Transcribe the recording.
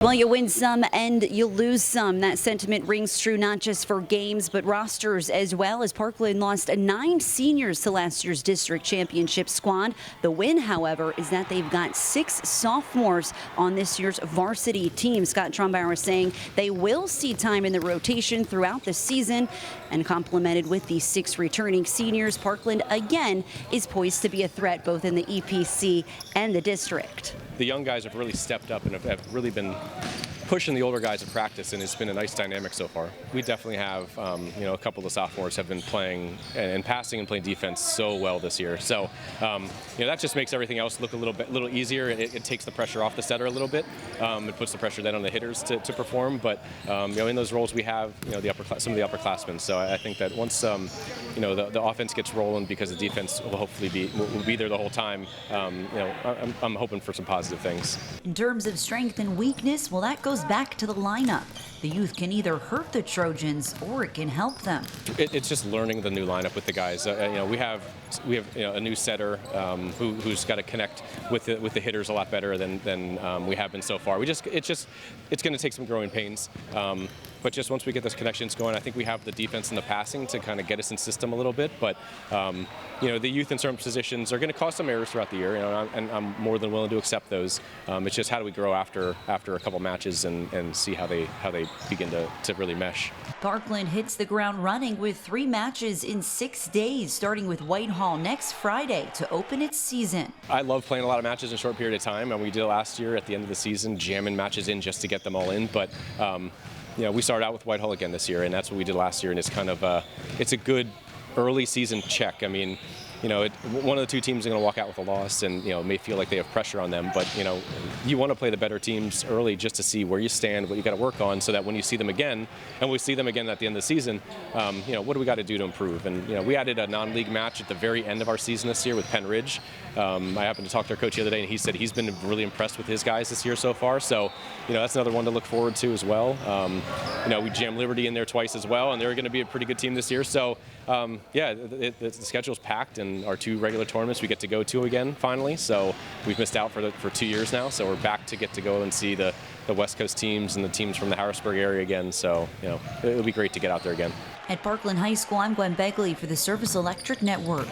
Well, you win some and you lose some. That sentiment rings true not just for games, but rosters as well, as Parkland lost 9 seniors to last year's district championship squad. The win, however, is that they've got 6 sophomores on this year's varsity team. Scott Trumbauer saying they will see time in the rotation throughout the season, and complemented with the 6 returning seniors, Parkland again is poised to be a threat both in the EPC and the district. The young guys have really stepped up and have really been pushing the older guys in practice, and it's been a nice dynamic so far. We definitely have, a couple of the sophomores have been playing and passing and playing defense so well this year. So, that just makes everything else look a little easier. It takes the pressure off the setter a little bit. It puts the pressure then on the hitters to perform. But in those roles we have, some of the upperclassmen. So I think that once the offense gets rolling, because the defense will hopefully will be there the whole time. I'm hoping for some positive things. In terms of strength and weakness, well, that goes back to the lineup. The youth can either hurt the Trojans or it can help them. It's just learning the new lineup with the guys. We have a new setter who's got to connect with the hitters a lot better than we have been so far. It's going to take some growing pains. But just once we get those connections going, I think we have the defense and the passing to kind of get us in system a little bit. But the youth in certain positions are going to cause some errors throughout the year, and I'm more than willing to accept those. It's just how do we grow after a couple matches and see how they begin to really mesh. Parkland hits the ground running with 3 matches in 6 days, starting with Whitehall next Friday to open its season. I love playing a lot of matches in a short period of time, and we did last year at the end of the season, jamming matches in just to get them all in. But we started out with Whitehall again this year, and that's what we did last year, and it's kind of it's a good early season check. I mean, one of the 2 teams is going to walk out with a loss, and may feel like they have pressure on them. But you want to play the better teams early just to see where you stand, what you got to work on, so that when you see them again, and we see them again at the end of the season, what do we got to do to improve? And we added a non-league match at the very end of our season this year with Penn Ridge. I happened to talk to our coach the other day, and he said he's been really impressed with his guys this year so far. So that's another one to look forward to as well. We jammed Liberty in there twice as well, and they're going to be a pretty good team this year. So the schedule's packed, and our 2 regular tournaments we get to go to again finally. So we've missed out for 2 years now. So we're back to get to go and see the West Coast teams and the teams from the Harrisburg area again. So it'll be great to get out there again. At Parkland High School, I'm Gwen Begley for the Service Electric Network.